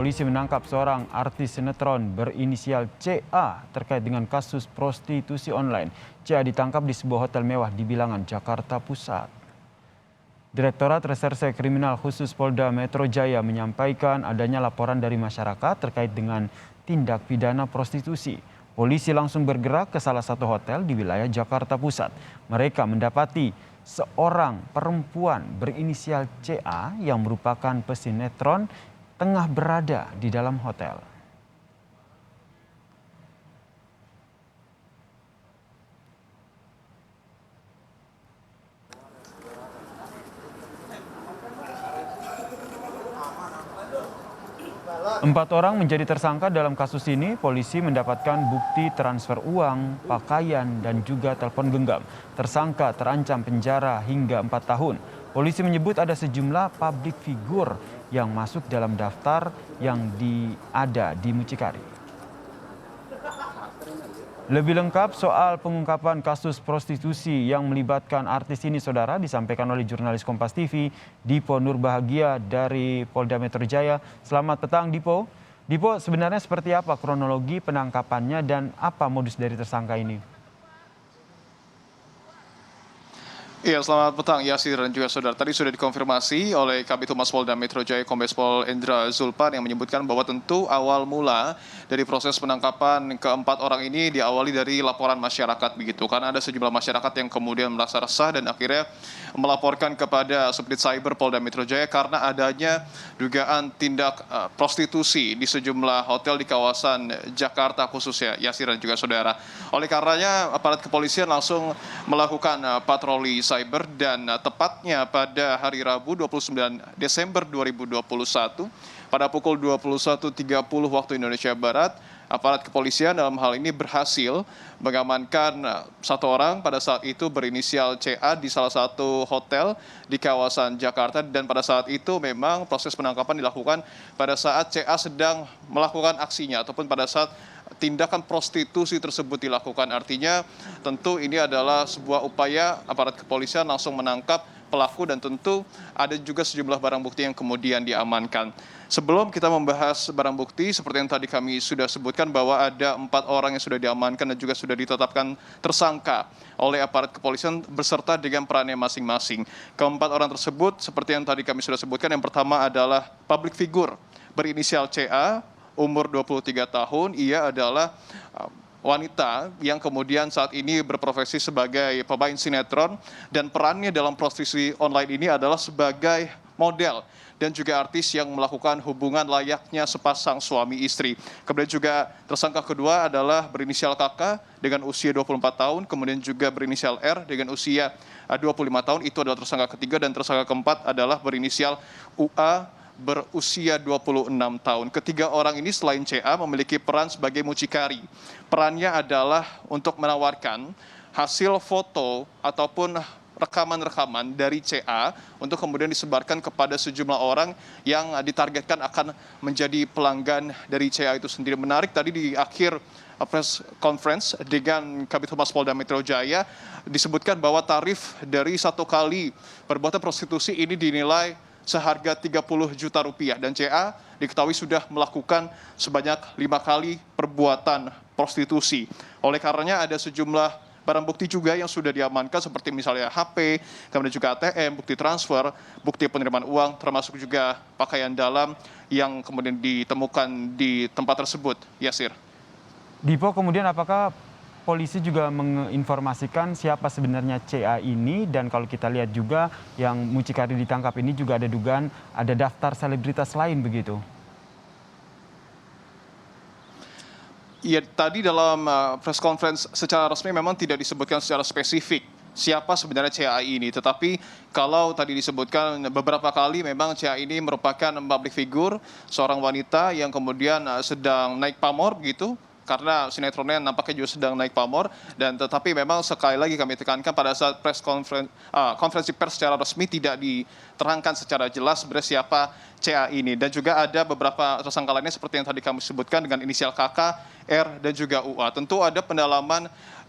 Polisi menangkap seorang artis sinetron berinisial CA terkait dengan kasus prostitusi online. CA ditangkap di sebuah hotel mewah di Bilangan, Jakarta Pusat. Direktorat Reserse Kriminal Khusus Polda Metro Jaya menyampaikan adanya laporan dari masyarakat terkait dengan tindak pidana prostitusi. Polisi langsung bergerak ke salah satu hotel di wilayah Jakarta Pusat. Mereka mendapati seorang perempuan berinisial CA yang merupakan pesinetron tengah berada di dalam hotel. Empat orang menjadi tersangka dalam kasus ini. Polisi mendapatkan bukti transfer uang, pakaian, dan juga telepon genggam. Tersangka terancam penjara hingga 4 tahun. Polisi menyebut ada sejumlah publik figur yang masuk dalam daftar yang ada di Mucikari. Lebih lengkap soal pengungkapan kasus prostitusi yang melibatkan artis ini, saudara, disampaikan oleh jurnalis Kompas TV, Dipo Nurbahagia dari Polda Metro Jaya. Selamat petang, Dipo. Dipo, sebenarnya seperti apa kronologi penangkapannya dan apa modus dari tersangka ini? Iya, selamat petang Yasir dan juga saudara. Tadi sudah dikonfirmasi oleh Kabid Humas Polda Metro Jaya Kombes Pol Endra Zulpan yang menyebutkan bahwa tentu awal mula dari proses penangkapan keempat orang ini diawali dari laporan masyarakat begitu. Karena ada sejumlah masyarakat yang kemudian merasa resah dan akhirnya melaporkan kepada Subdit Cyber Polda Metro Jaya karena adanya dugaan tindak prostitusi di sejumlah hotel di kawasan Jakarta khususnya, Yasir dan juga saudara. Oleh karenanya aparat kepolisian langsung melakukan patroli cyber dan tepatnya pada hari Rabu 29 Desember 2021 pada pukul 21.30 waktu Indonesia Barat, aparat kepolisian dalam hal ini berhasil mengamankan satu orang pada saat itu berinisial CA di salah satu hotel di kawasan Jakarta, dan pada saat itu memang proses penangkapan dilakukan pada saat CA sedang melakukan aksinya ataupun pada saat tindakan prostitusi tersebut dilakukan. Artinya tentu ini adalah sebuah upaya aparat kepolisian langsung menangkap pelaku dan tentu ada juga sejumlah barang bukti yang kemudian diamankan. Sebelum kita membahas barang bukti, seperti yang tadi kami sudah sebutkan bahwa ada 4 orang yang sudah diamankan dan juga sudah ditetapkan tersangka oleh aparat kepolisian beserta dengan perannya masing-masing. Keempat orang tersebut seperti yang tadi kami sudah sebutkan, yang pertama adalah public figure berinisial CA, umur 23 tahun, ia adalah wanita yang kemudian saat ini berprofesi sebagai pemain sinetron dan perannya dalam prostitusi online ini adalah sebagai model dan juga artis yang melakukan hubungan layaknya sepasang suami istri. Kemudian juga tersangka kedua adalah berinisial KK dengan usia 24 tahun, kemudian juga berinisial R dengan usia 25 tahun, itu adalah tersangka ketiga, dan tersangka keempat adalah berinisial UA berusia 26 tahun. Ketiga orang ini selain CA memiliki peran sebagai mucikari. Perannya adalah untuk menawarkan hasil foto ataupun rekaman-rekaman dari CA untuk kemudian disebarkan kepada sejumlah orang yang ditargetkan akan menjadi pelanggan dari CA itu sendiri. Menarik, tadi di akhir press conference dengan Kabid Humas Polda Metro Jaya disebutkan bahwa tarif dari satu kali perbuatan prostitusi ini dinilai seharga 30 juta rupiah, dan CA diketahui sudah melakukan sebanyak 5 kali perbuatan prostitusi. Oleh karenanya ada sejumlah barang bukti juga yang sudah diamankan seperti misalnya HP, kemudian juga ATM, bukti transfer, bukti penerimaan uang, termasuk juga pakaian dalam yang kemudian ditemukan di tempat tersebut. Yasir. Dipo, kemudian apakah polisi juga menginformasikan siapa sebenarnya CA ini, dan kalau kita lihat juga yang mucikari ditangkap ini juga ada dugaan ada daftar selebritas lain begitu? Ya, tadi dalam press conference secara resmi memang tidak disebutkan secara spesifik siapa sebenarnya CA ini. Tetapi kalau tadi disebutkan beberapa kali memang CA ini merupakan public figure, seorang wanita yang kemudian sedang naik pamor begitu. Karena sinetronnya nampaknya juga sedang naik pamor, dan tetapi memang sekali lagi kami tekankan pada saat konferensi pers secara resmi tidak diterangkan secara jelas sebenarnya siapa CA ini. Dan juga ada beberapa tersangka lainnya seperti yang tadi kami sebutkan dengan inisial KK, R, dan juga UA. Tentu ada pendalaman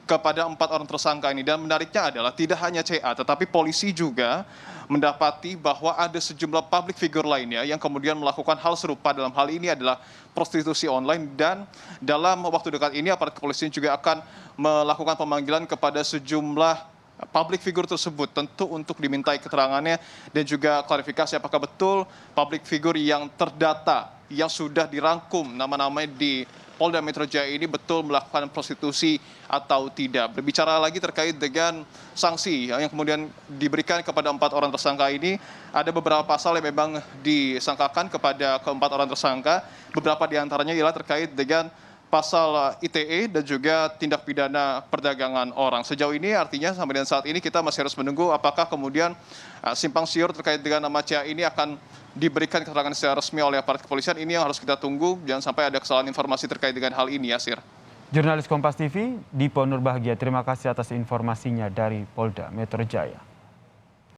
kepada 4 orang tersangka ini. Dan menariknya adalah tidak hanya CA, tetapi polisi juga mendapati bahwa ada sejumlah public figure lainnya yang kemudian melakukan hal serupa. Dalam hal ini adalah prostitusi online, dan dalam waktu dekat ini aparat kepolisian juga akan melakukan pemanggilan kepada sejumlah public figure tersebut, tentu untuk dimintai keterangannya dan juga klarifikasi apakah betul public figure yang terdata, yang sudah dirangkum nama-namanya di Polda Metro Jaya ini betul melakukan prostitusi atau tidak. Berbicara lagi terkait dengan sanksi yang kemudian diberikan kepada 4 orang tersangka ini, ada beberapa pasal yang memang disangkakan kepada keempat orang tersangka. Beberapa diantaranya ialah terkait dengan pasal ITE dan juga tindak pidana perdagangan orang. Sejauh ini artinya sampai dengan saat ini kita masih harus menunggu apakah kemudian simpang siur terkait dengan nama CA ini akan diberikan keterangan secara resmi oleh aparat kepolisian. Ini yang harus kita tunggu, jangan sampai ada kesalahan informasi terkait dengan hal ini, Yasir. Jurnalis Kompas TV, Dipo Nurbahagia, terima kasih atas informasinya dari Polda Metro Jaya.